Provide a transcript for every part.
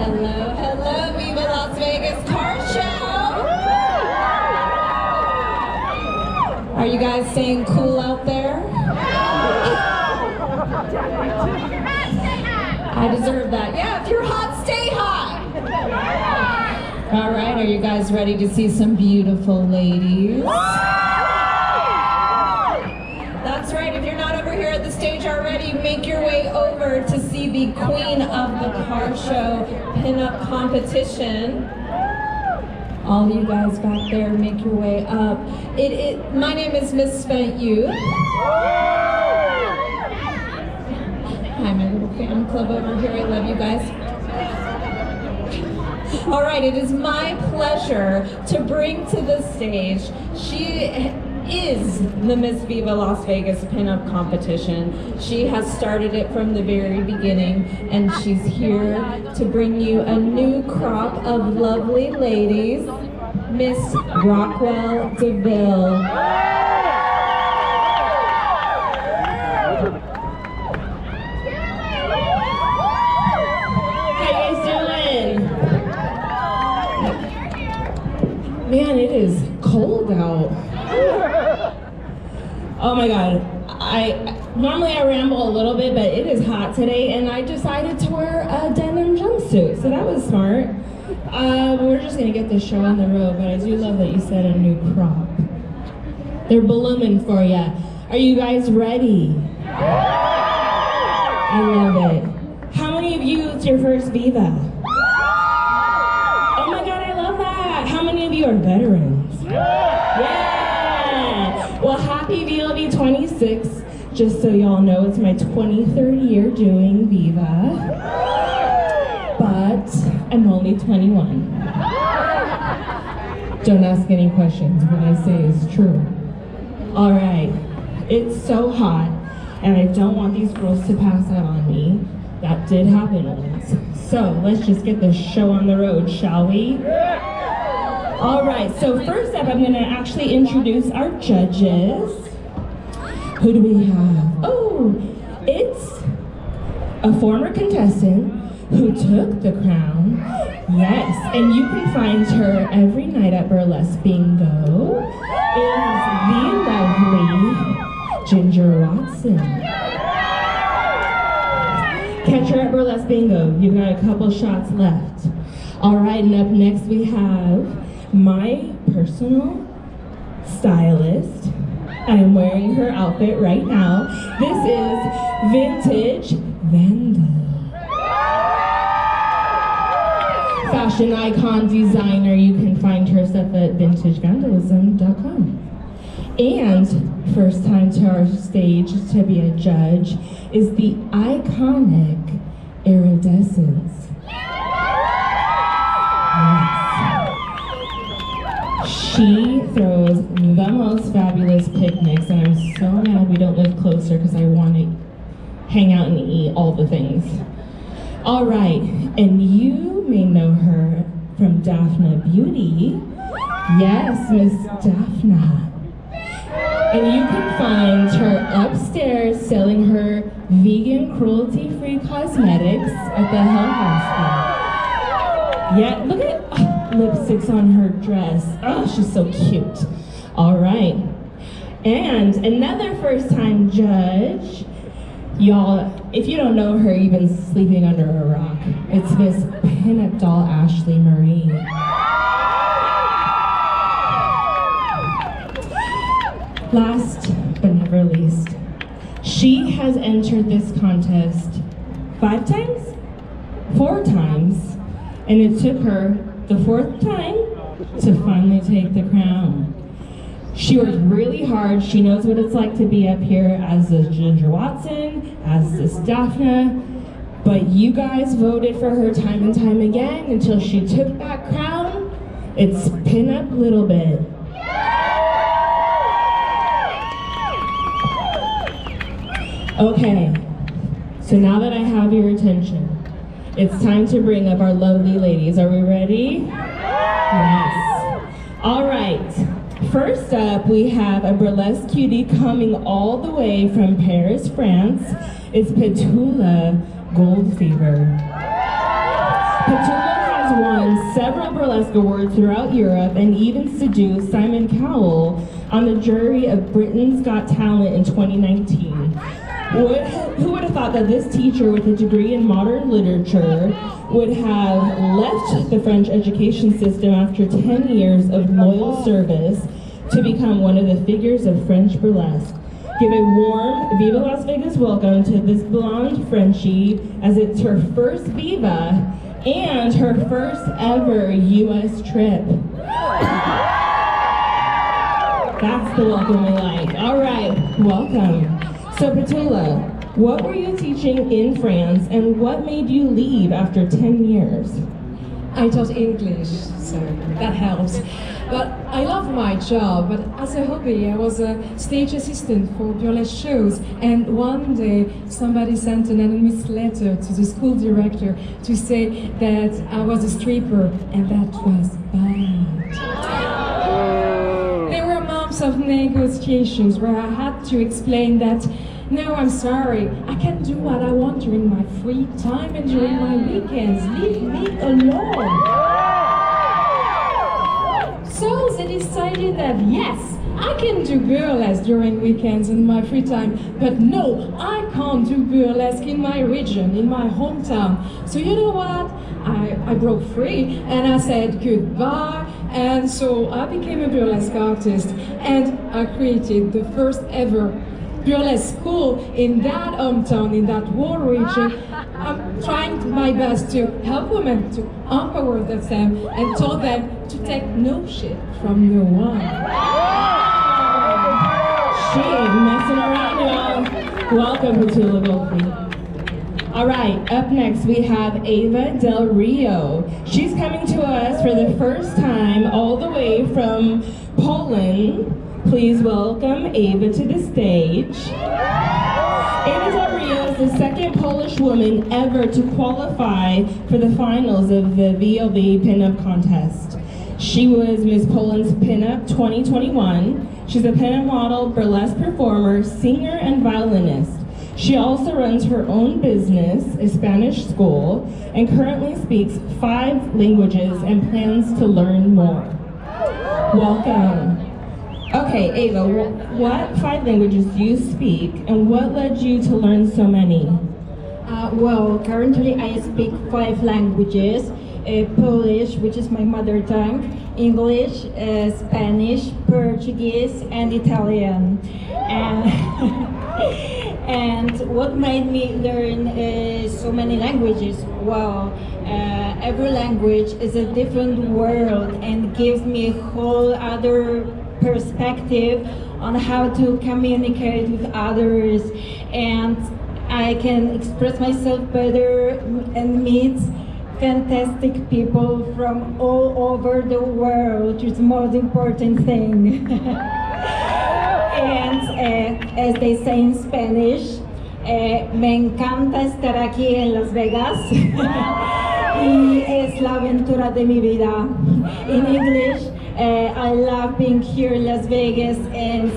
Hello, hello, Viva Las Vegas car show! Are you guys staying cool out there? I deserve that. Yeah, if you're hot, stay hot! All right, are you guys ready to see some beautiful ladies? That's right, if you're not over here at the stage already, make your way over to see the queen of the car show pinup competition. All you guys back there, make your way up. My name is Miss Spent Youth. Hi, my little fan club over here. I love you guys. All right, it is my pleasure to bring to the stage, she is the Miss Viva Las Vegas pinup competition. She has started it from the very beginning, and she's here to bring you a new crop of lovely ladies, Miss Rockwell DeVille. How you guys doing? Man, it is cold out. Oh my God, normally I ramble a little bit, but it is hot today, and I decided to wear a denim jumpsuit, so that was smart. We're just gonna get this show on the road, but I do love that you said a new crop. They're blooming for ya. Are you guys ready? I love it. How many of you, it's your first Viva? Oh my God, I love that. How many of you are veterans? Yeah! Well, happy VLV 26. Just so y'all know, it's my 23rd year doing Viva. But I'm only 21. Don't ask any questions. What I say is true. All right, it's so hot, and I don't want these girls to pass out on me. That did happen once. So let's just get this show on the road, shall we? All right, so first up, I'm gonna actually introduce our judges. Who do we have? Oh, it's a former contestant who took the crown. Yes, and you can find her every night at Burlesque Bingo. Is the lovely Ginger Watson. Catch her at Burlesque Bingo. You've got a couple shots left. All right, and up next we have my personal stylist. I'm wearing her outfit right now. This is Vintage Vandal. Fashion icon designer. You can find her stuff at vintagevandalism.com. And first time to our stage to be a judge is the iconic Iridescence. Yes. She throws the most fabulous picnics, and I'm so mad we don't live closer because I want to hang out and eat all the things. All right, and you may know her from Daphne Beauty. Yes, Miss Daphne. And you can find her upstairs selling her vegan, cruelty-free cosmetics at the Health Hospital. Yeah, look at lipsticks on her dress. Oh, she's so cute. All right. And another first-time judge. Y'all, if you don't know her, you've been sleeping under a rock. It's Miss Pinup doll Ashley Marie. Last but never least, she has entered this contest 5 times? 4 times, and it took her the 4th time to finally take the crown. She worked really hard. She knows what it's like to be up here as this Ginger Watson, as this Daphne, but you guys voted for her time and time again until she took that crown. It's Pinup Little Bit. Okay, so now that I have your attention, it's time to bring up our lovely ladies. Are we ready? Yes. All right. First up, we have a burlesque cutie coming all the way from Paris, France. It's Petula Goldfever. Petula has won several burlesque awards throughout Europe and even seduced Simon Cowell on the jury of Britain's Got Talent in 2019. Who would have thought that this teacher with a degree in modern literature would have left the French education system after 10 years of loyal service to become one of the figures of French burlesque? Give a warm Viva Las Vegas welcome to this blonde Frenchie, as it's her first Viva and her first ever U.S. trip. That's the welcome we like. All right, welcome. So Petula, what were you teaching in France and what made you leave after 10 years? I taught English, so that helps. But I love my job, but as a hobby I was a stage assistant for burlesque shows, and one day somebody sent an anonymous letter to the school director to say that I was a stripper, and that was bad. There were months of negotiations where I had to explain that no, I'm sorry, I can do what I want during my free time and during my weekends. Leave me alone. So they decided that yes, I can do burlesque during weekends and my free time, but no, I can't do burlesque in my region, in my hometown. So you know what? I broke free and I said goodbye, and so I became a burlesque artist, and I created the first ever burlesque school in that hometown, in that whole region. I'm trying my best to help women to empower themselves and taught them to take no shit from no one. She ain't messing around, y'all. Welcome, Petula Goldfried. All right, up next we have Ava Del Rio. She's coming to us for the first time all the way from Poland. Please welcome Ava to the stage. Ava Del Rio is the second Polish woman ever to qualify for the finals of the VLV Pinup contest. She was Miss Poland's Pinup 2021. She's a pinup model, burlesque performer, singer, and violinist. She also runs her own business, a Spanish school, and currently speaks 5 languages and plans to learn more. Welcome. Okay, Ava, what 5 languages do you speak, and what led you to learn so many? Well, currently I speak 5 languages. Polish, which is my mother tongue, English, Spanish, Portuguese, and Italian. And what made me learn so many languages? Well, every language is a different world and gives me a whole other perspective on how to communicate with others, and I can express myself better and meet fantastic people from all over the world, which is the most important thing. And as they say in Spanish, me encanta estar aquí en Las Vegas y es la aventura de mi vida. In English, I love being here in Las Vegas and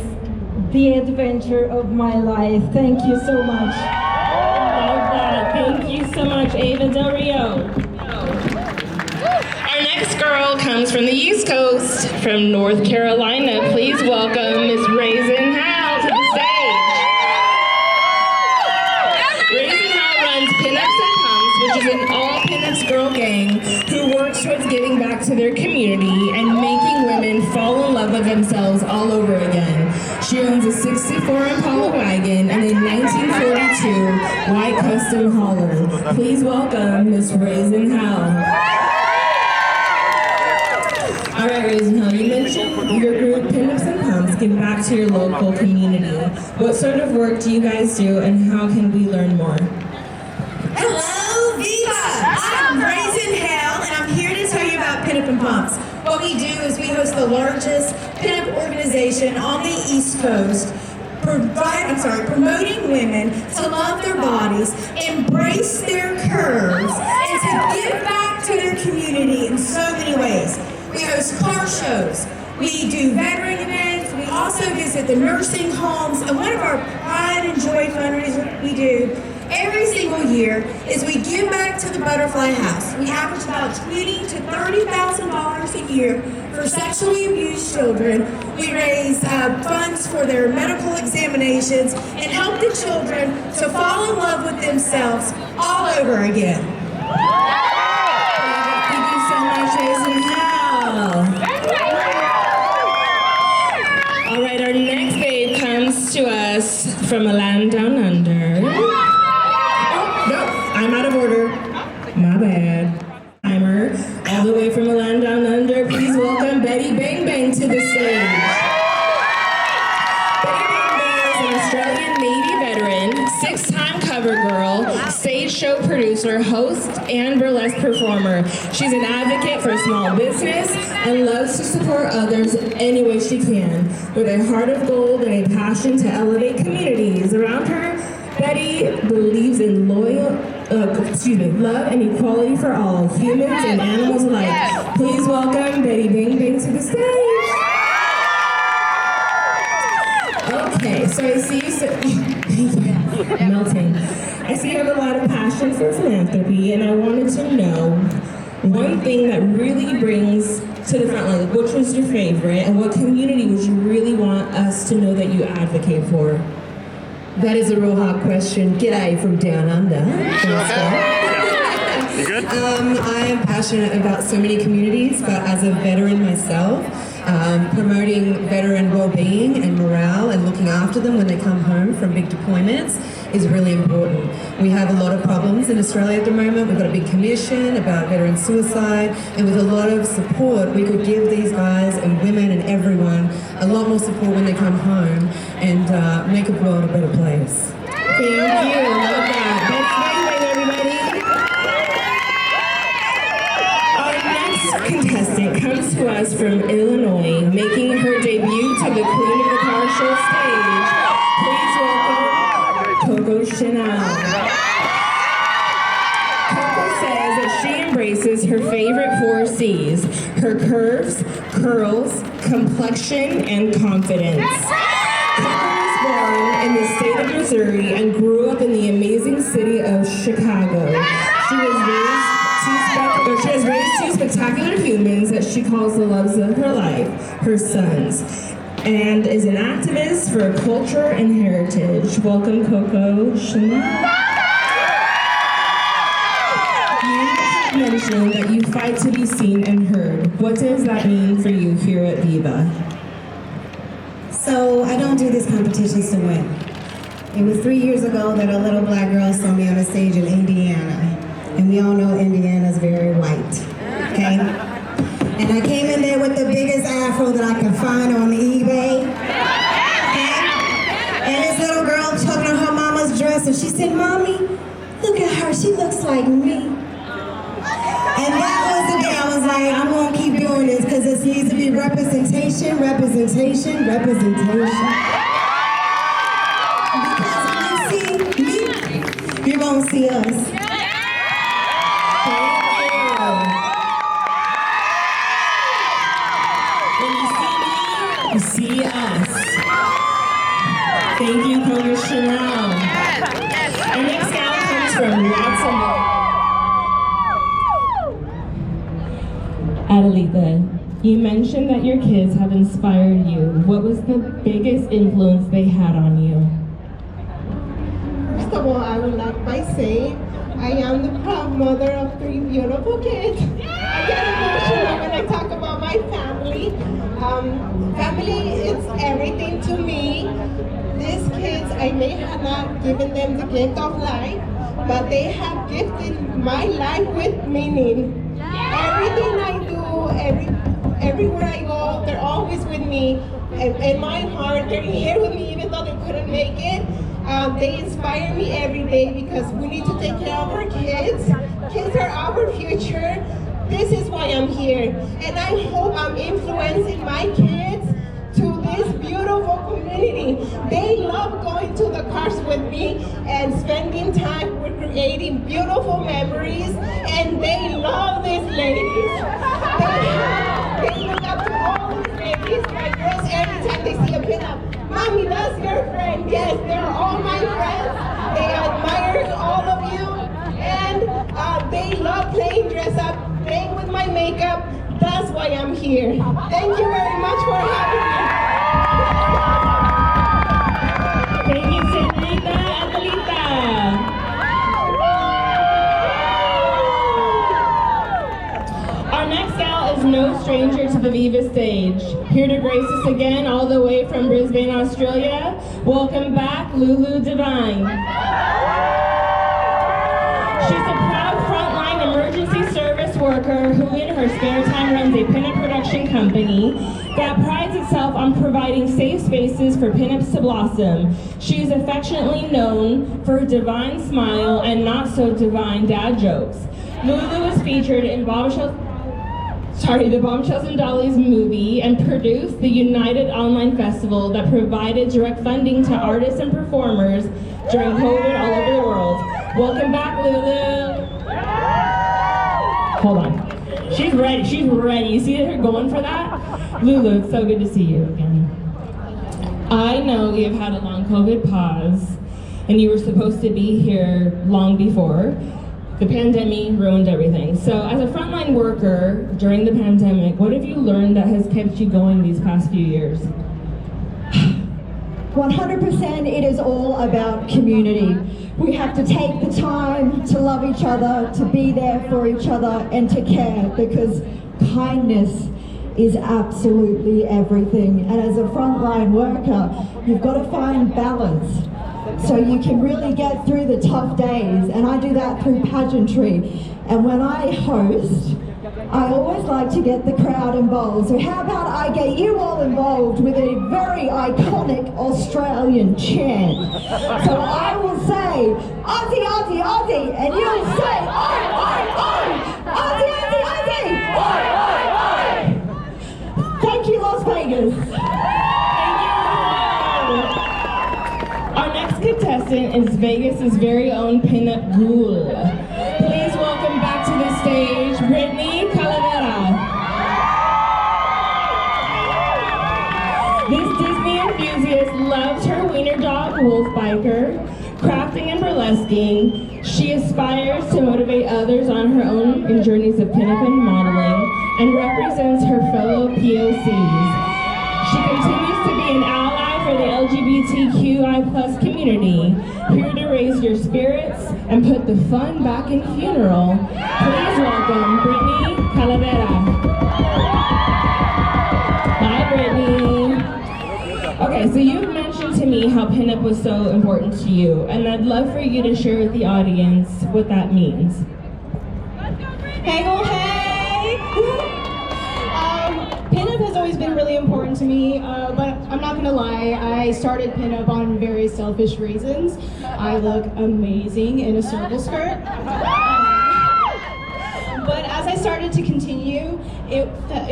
the adventure of my life. Thank you so much. Love that. Thank you so much, Ava Del Rio. Our next girl comes from the East Coast, from North Carolina. Please welcome Miss Raisin Howe to the stage. Raisin Howe runs Pinups and Pumps, which is an all Pinups girl gang who works towards giving back to their community and making women fall in love with themselves all over again. She owns a 64 Impala wagon and a 1942 white custom hauler. Please welcome Miss Raisin Howe. All right, Raisin Howe, you mentioned your group Pinups and Pumps give back to your local community. What sort of work do you guys do, and how can we learn more? Hello, Viva! I'm Raisin Howe, and I'm here to tell you about Pinup and Pumps. What we do is we host the largest pinup organization on the East Coast, promoting women to love their bodies, embrace their curves, and to give back to their community in so many ways. We host car shows, we do veteran events, we also visit the nursing homes, and one of our pride and joy fundraisers we do every single year is we give back to the Butterfly House. We average about $20,000 to $30,000 a year for sexually abused children. We raise funds for their medical examinations and help the children to fall in love with themselves all over again. Thank you so much, Raise in Hell. All right, our next babe comes to us from a land down under. Oh, no, I'm out of order. My bad. Timer, all the way from a land down under. Please welcome Betty Bang Bang to the stage. Betty Bang Bang is an Australian Navy veteran, 6-time cover girl, stage show producer, host, and burlesque performer. She's an advocate for small business and loves to support others any way she can. With a heart of gold and a passion to elevate communities around her, Betty believes in love and equality for all, humans and animals alike. Please welcome Betty Bang Bang to the stage. Okay, so I see you melting. I see you have a lot of passion for philanthropy, and I wanted to know one thing that really brings to the front line. Which was your favorite, and what community would you really want us to know that you advocate for? That is a real hard question. G'day from down under. You good? I am passionate about so many communities, but as a veteran myself, promoting veteran well-being and morale and looking after them when they come home from big deployments is really important. We have a lot of problems in Australia at the moment. We've got a big commission about veteran suicide, and with a lot of support, we could give these guys and women and everyone a lot more support when they come home and make the world a better place. Thank you, love that. Our next contestant comes to us from Illinois, making her debut to the Queen of the Car Show stage. Please welcome Coco Chanel. Coco says that she embraces her favorite 4 C's: her curves, curls, complexion, and confidence. Coco was born in the state of Missouri and grew up in the amazing city of Chicago. She has raised 2 spectacular humans that she calls the loves of her life, her sons, and is an activist for culture and heritage. Welcome, Coco Chanel. You mentioned that you fight to be seen and heard. What does that mean for you here at Viva? So I don't do these competitions to win. It was 3 years ago that a little black girl saw me on a stage in Indiana. And we all know Indiana's very white, okay? And I came in there with the biggest afro that I could find on eBay, okay? And this little girl tugging on her mama's dress, and she said, "Mommy, look at her, she looks like me." And that was the day I was like, I'm gonna keep doing this, because this needs to be representation, representation, representation. Because when you see me, you're gonna see us. You see us. Thank you, Coco Chanel. Our next gal comes from Luxembourg. Adelita, you mentioned that your kids have inspired you. What was the biggest influence they had on you? First of all, I would like by saying I am the proud mother of 3 beautiful kids. I get emotional when I talk about my family. Family is everything to me. These kids, I may have not given them the gift of life, but they have gifted my life with meaning. Everything I do, everywhere I go, they're always with me. In my heart, they're here with me even though they couldn't make it. They inspire me every day because we need to take care of our kids. Kids are our future. This is why I'm here. And I hope I'm influencing my kids to this beautiful community. They love going to the cars with me and spending time with creating beautiful memories. And they love these ladies. They look up to all these ladies. My girls, every time they see a pinup, "Mommy, that's your friend." Yes, they're all my friends. They admire makeup. That's why I'm here. Thank you very much for having me. Thank you, señorita Adelita. Our next gal is no stranger to the Viva stage. Here to grace us again, all the way from Brisbane, Australia. Welcome back, Lulu Divine. She's a proud frontline emergency service worker who in her spare time runs a pinup production company that prides itself on providing safe spaces for pinups to blossom. She is affectionately known for her divine smile and not so divine dad jokes. Lulu was featured in the Bombshells and Dollies movie and produced the United Online Festival that provided direct funding to artists and performers during COVID all over the world. Welcome back, Lulu. Hold on. She's ready. She's ready. You see her going for that? Lulu, it's so good to see you again. I know you've had a long COVID pause, and you were supposed to be here long before. The pandemic ruined everything. So as a frontline worker during the pandemic, what have you learned that has kept you going these past few years? 100% it is all about community. We have to take the time to love each other, to be there for each other, and to care, because kindness is absolutely everything. And as a frontline worker, you've got to find balance so you can really get through the tough days. And I do that through pageantry. And when I host, I always like to get the crowd involved. So how about I get you all involved with a very iconic Australian chant. So I will say, Aussie, Aussie, Aussie, and you'll say, oi, oi, oi! Aussie, Aussie, Aussie! Oi, oi, oi! Thank you, Las Vegas. Our next contestant is Vegas' very own pinup ghoul. Please welcome back to the stage, Brittany Calavera. This Disney enthusiast loves her wiener dog, Wolf Biker, crafting and burlesquing. She aspires to motivate others on her own in journeys of pinup and modeling, and represents her fellow POCs. She continues to be an ally for the LGBTQI+ community, here to raise your spirits and put the fun back in funeral. Please welcome Brittany Calavera. Hi, Brittany. Okay, so you've mentioned to me how pinup was so important to you, and I'd love for you to share with the audience what that means. Hey, oh, hey! Pinup has always been really important to me, but I'm not gonna lie, I started pinup on very selfish reasons. I look amazing in a circle skirt. But as I started to continue, it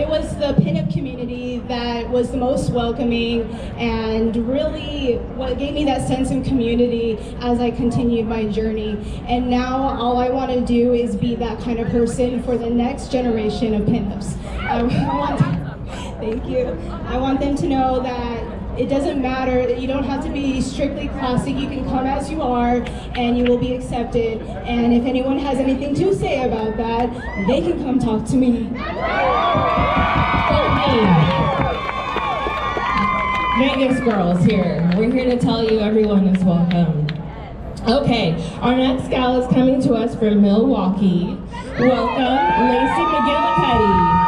was the pinup community that was the most welcoming and really what gave me that sense of community as I continued my journey. And now all I want to do is be that kind of person for the next generation of pinups. Thank you. I want them to know that it doesn't matter, you don't have to be strictly classic, you can come as you are and you will be accepted. And if anyone has anything to say about that, they can come talk to me. Vegas girls here. We're here to tell you everyone is welcome. Okay, our next gal is coming to us from Milwaukee. Welcome, Lacey McGillicuddy.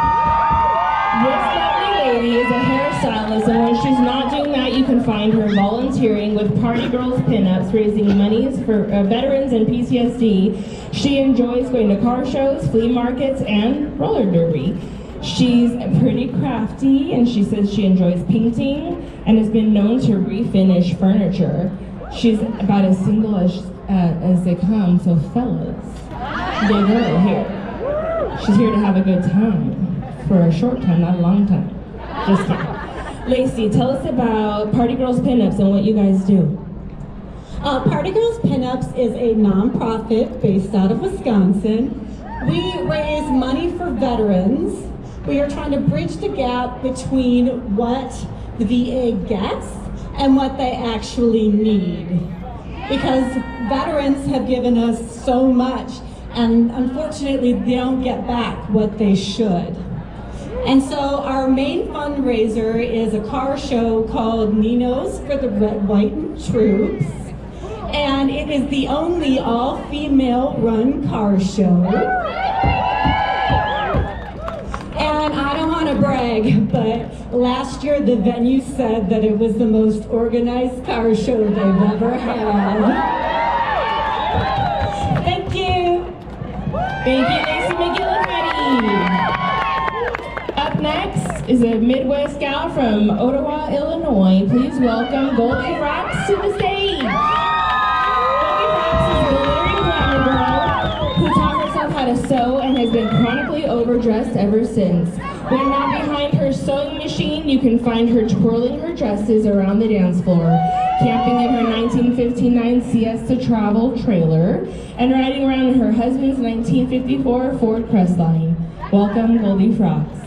This lovely lady is a hairstylist, and when she's not doing that, you can find her volunteering with Party Girls Pinups, raising monies for veterans and PTSD. She enjoys going to car shows, flea markets, and roller derby. She's pretty crafty, and she says she enjoys painting and has been known to refinish furniture. She's about as single as they come, so fellas, dig her here. She's here to have a good time. For a short time, not a long time. Just kidding. Lacey, tell us about Party Girls Pinups and what you guys do. Party Girls Pinups is a nonprofit based out of Wisconsin. We raise money for veterans. We are trying to bridge the gap between what the VA gets and what they actually need. Because veterans have given us so much, and unfortunately they don't get back what they should. And so our main fundraiser is a car show called Nino's for the Red, White, and Troops. And it is the only all-female run car show. And I don't want to brag, but last year the venue said that it was the most organized car show they've ever had. Thank you. Thank you, Lacey McGillicuddy. Up next is a Midwest gal from Ottawa, Illinois. Please welcome Goldie Frocks to the stage. Goldie Frocks is a glittering glamour girl who taught herself how to sew and has been chronically overdressed ever since. When not behind her sewing machine, you can find her twirling her dresses around the dance floor, camping in her 1959 Siesta travel trailer, and riding around in her husband's 1954 Ford Crestline. Welcome, Goldie Frocks.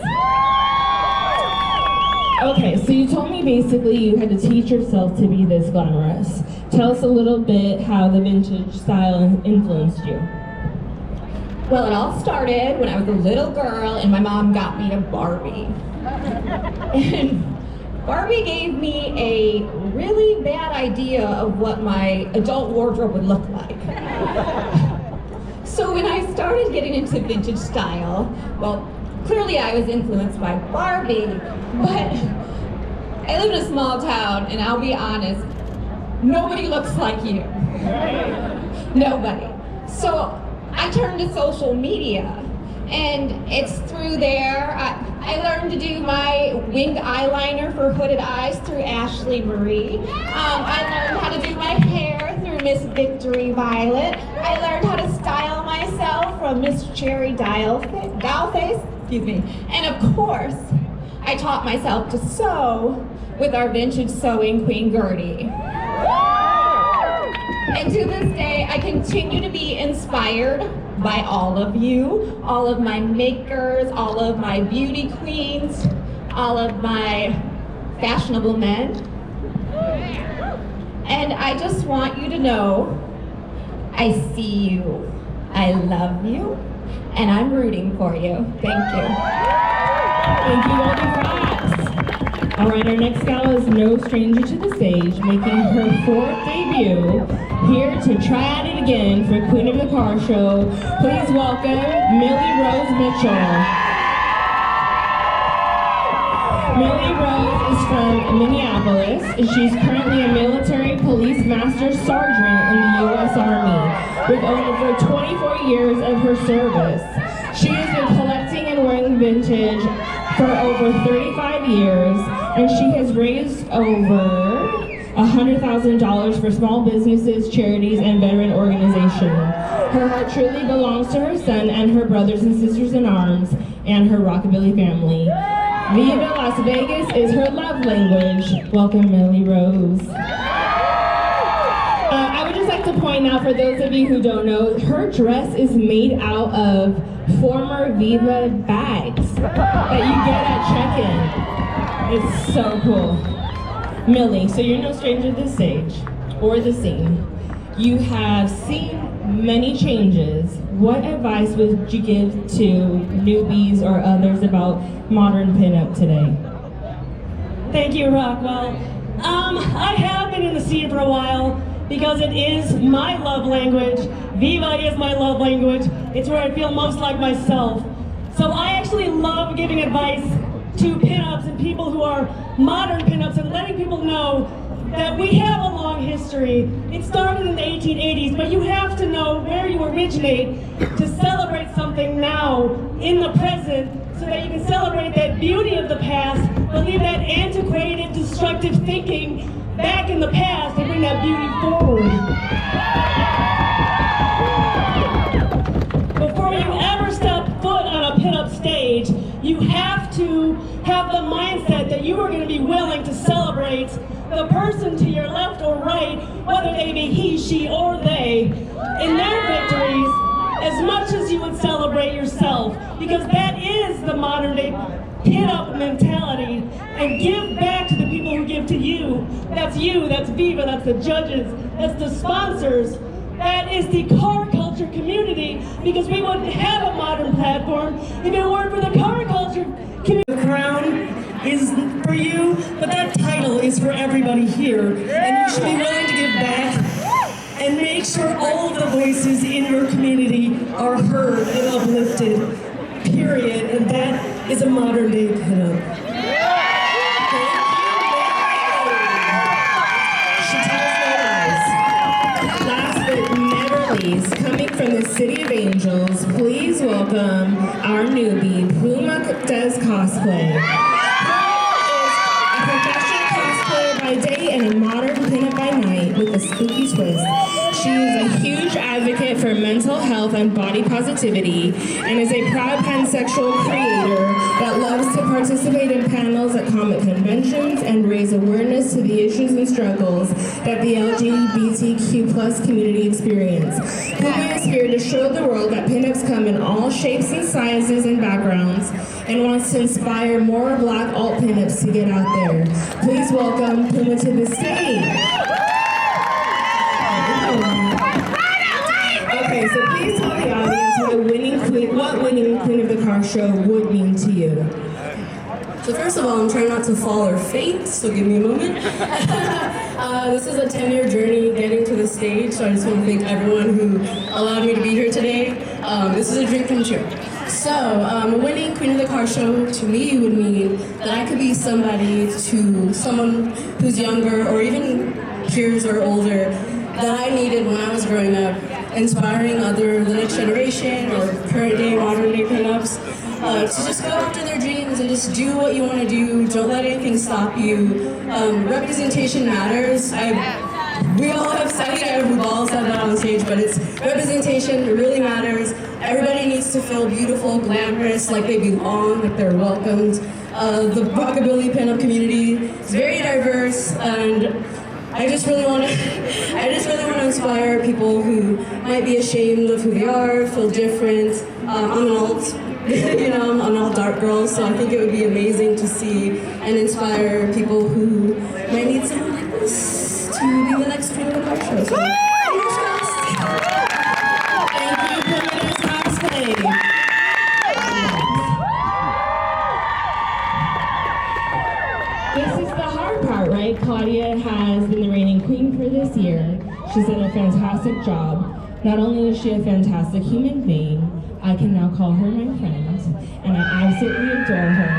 Okay, so you told me basically you had to teach yourself to be this glamorous. Tell us a little bit how the vintage style influenced you. Well, it all started when I was a little girl and my mom got me a Barbie. And Barbie gave me a really bad idea of what my adult wardrobe would look like. So when I started getting into vintage style, well, clearly I was influenced by Barbie, but I live in a small town and I'll be honest, nobody looks like you. Nobody. So I turned to social media, and it's through there. I learned to do my winged eyeliner for hooded eyes through Ashley Marie. I learned how to do my hair through Miss Victory Violet. I learned how to style myself from Miss Cherry Dollface, excuse me. And of course, I taught myself to sew with our vintage sewing queen Gertie. And to this day, I continue to be inspired by all of you, all of my makers, all of my beauty queens, all of my fashionable men. And I just want you to know, I see you, I love you, and I'm rooting for you. Thank you. Thank you, Goldie Frocks. All right, our next gal is no stranger to the stage, making her 4th debut. Here to try at it again for Queen of the Car Show, please welcome Millie Rose Mitchell. Millie Rose is from Minneapolis. She's currently a military police master sergeant in the U.S. Army with over 24 years of her service. She has been collecting and wearing vintage for over 35 years, and she has raised over $100,000 for small businesses, charities, and veteran organizations. Her heart truly belongs to her son and her brothers and sisters in arms and her Rockabilly family. Viva Las Vegas is her love language. Welcome, Millie Rose. I would just like to point out, for those of you who don't know, her dress is made out of former Viva bags that you get at check-in. It's so cool. Millie, so you're no stranger to the stage or the scene. You have seen many changes. What advice would you give to newbies or others about modern pinup today? Thank you, Rockwell. I have been in the scene for a while because it is my love language. Viva is my love language. It's where I feel most like myself. So I actually love giving advice to pinups and people who are modern pinups and letting people know that we have a long history. It started in the 1880s, but you have to know where you originate to celebrate something now in the present so that you can celebrate that beauty of the past, but leave that antiquated, destructive thinking back in the past and bring that beauty forward. Before you ever step foot on a pinup stage, you have to have the mindset that you are going to be willing to celebrate the person to your left or right, whether they be he, she, or they, in their victories, as much as you would celebrate yourself, because that is the modern day pinup mentality. And give back to the people who give to you. That's Viva, that's the judges, that's the sponsors, That is the car culture community, because we wouldn't have a modern platform if it weren't for the car culture community. The crown is for you, but that title is for everybody here, and you should be willing to give back and make sure all of the voices in your community are heard and uplifted, period, and that is a modern day pinup. Coming from the City of Angels, please welcome our newbie, Pinup does cosplay. Pinup is a professional cosplayer by day and a modern pinup by night with a spooky twist. She is a huge advocate for mental health and body positivity and is a proud pansexual creator that loves to participate in panels at comic conventions and raise awareness to the issues and struggles that the LGBTQ+ community experience. Viva is here to show the world that pinups come in all shapes and sizes and backgrounds and wants to inspire more Black alt pinups to get out there. Please welcome Puma to the stage. Okay, so please tell the audience what winning Queen of the Car Show would mean to you. So first of all, I'm trying not to fall or faint, so give me a moment. This is a 10-year journey getting to the stage, so I just want to thank everyone who allowed me to be here today. This is a dream come true. So, winning Queen of the Car Show to me would mean that I could be somebody to someone who's younger or even peers or older that I needed when I was growing up, inspiring the next generation or current day, modern day pinups to just go after their dreams and just do what you want to do. Don't let anything stop you. Representation matters. We all have said it, we've all said that on stage, but it's representation, it really matters. Everybody needs to feel beautiful, glamorous, like they belong, like they're welcomed. The Rockabilly pinup community is very diverse, and I just really want to inspire people who might be ashamed of who they are, feel different. I'm an alt, I'm an alt dark girl, so I think it would be amazing to see and inspire people who might need someone like this to be the next Queen of the Car Show. So, fingers crossed. Thank you, Pinup cosplay. This is the hard part, right? Claudia has been the reigning queen for this year. She's done a fantastic job. Not only is she a fantastic human being, I can now call her my friend, and I absolutely adore her.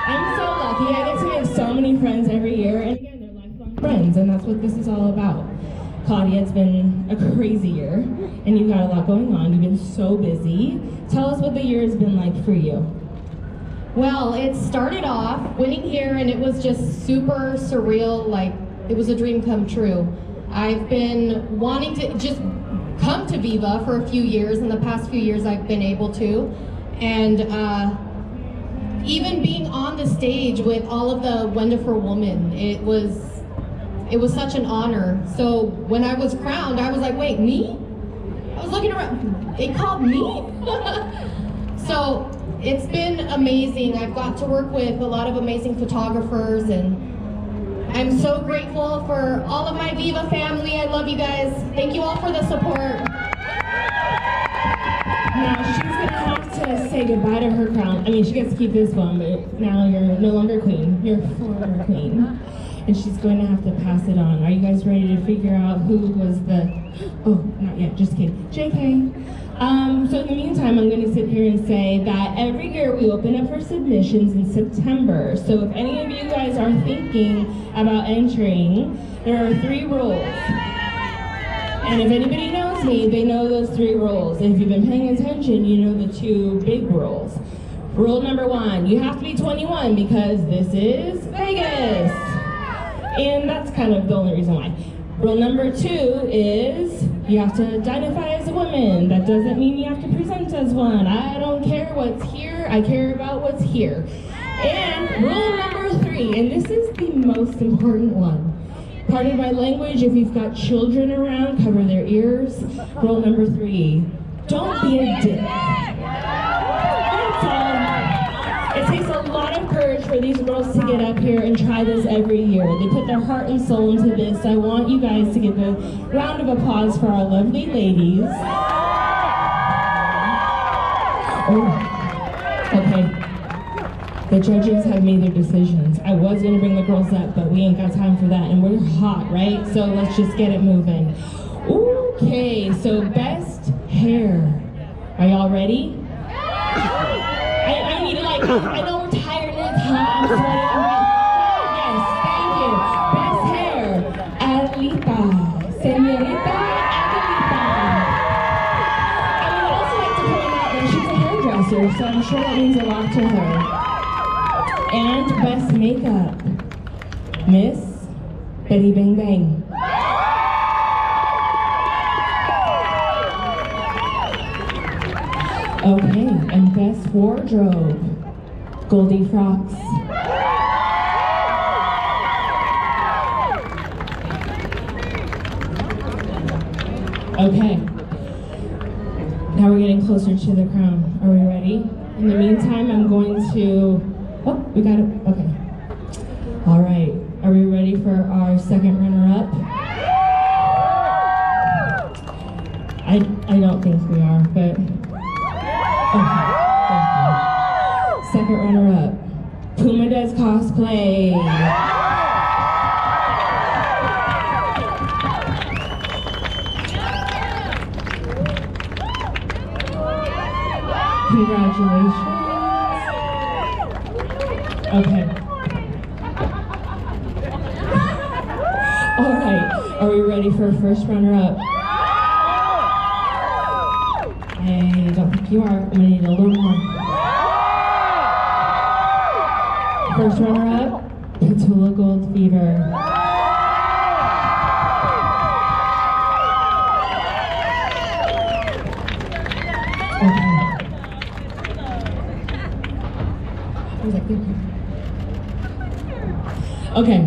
I'm so lucky. I get to make so many friends every year, and again, they're lifelong friends, and that's what this is all about. Claudia, it's been a crazy year, and you've got a lot going on. You've been so busy. Tell us what the year has been like for you. Well, it started off winning here, and it was just super surreal, like it was a dream come true. I've been wanting to just come to Viva for a few years. In the past few years I've been able to, and even being on the stage with all of the wonderful women, it was such an honor. So when I was crowned, I was like, wait, me? I was looking around, they called me? So it's been amazing. I've got to work with a lot of amazing photographers, and I'm so grateful for all of my Viva family. I love you guys. Thank you all for the support. Now she's gonna have to say goodbye to her crown. I mean, she gets to keep this one, but now you're no longer queen. You're former queen. And she's going to have to pass it on. Are you guys ready to figure out who was the... Oh, not yet, just kidding. JK. So in the meantime, I'm going to sit here and say that every year we open up for submissions in September. So if any of you guys are thinking about entering, there are 3 rules. And if anybody knows me, they know those 3 rules. And if you've been paying attention, you know the 2 big rules. Rule number 1, you have to be 21 because this is Vegas. And that's kind of the only reason why. Rule number 2 is you have to identify as a woman. That doesn't mean you have to present as one. I don't care what's here, I care about what's here. And rule number 3, and this is the most important one. Pardon my language, if you've got children around, cover their ears. Rule number 3, don't be a dick. That's all. It takes a lot of courage for these girls to get up here and try this every year. They put their heart and soul into this. I want you guys to give a round of applause for our lovely ladies. Oh, okay. The judges have made their decisions. I was gonna bring the girls up, but we ain't got time for that, and we're hot, right? So let's just get it moving. Okay, so best hair. Are y'all ready? I need to I know we're tired and it's hot, I'm sweating. Yes, thank you. Best hair, Adelita. Señorita Adelita. I would also like to point out that she's a hairdresser, so I'm sure that means a lot to her. And best makeup, Miss Betty Bang Bang. Okay, and best wardrobe, Goldie Frocks. Okay, now we're getting closer to the crown. Are we ready? In the meantime, I'm going to, oh, we got it, okay. All right, are we ready for our second runner-up? I don't think we are, but okay, thank you. Second runner-up, Puma does cosplay. Congratulations. Okay. All right, are we ready for first runner-up? I don't think you are. I'm gonna need a little more. First runner-up, Petula Gold Fever. Okay. Okay.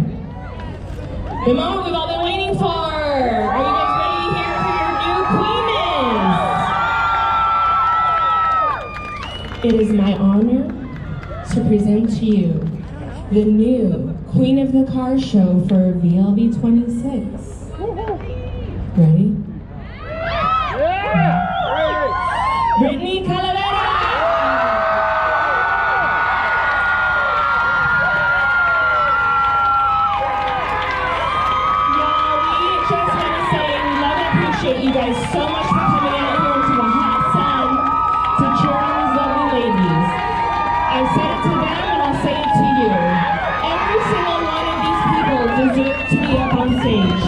The moment we've all been waiting for. Are you guys ready here for your new queen? It is my honor to present to you the new Queen of the Car Show for VLB 26. Ready? Brittany Calavera! You guys so much for coming out here into the hot sun to cheer on these lovely ladies. I said it to them and I'll say it to you. Every single one of these people deserve to be up on stage.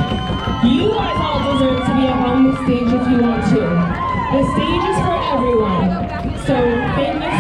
You guys all deserve to be up on the stage if you want to. The stage is for everyone. So thank you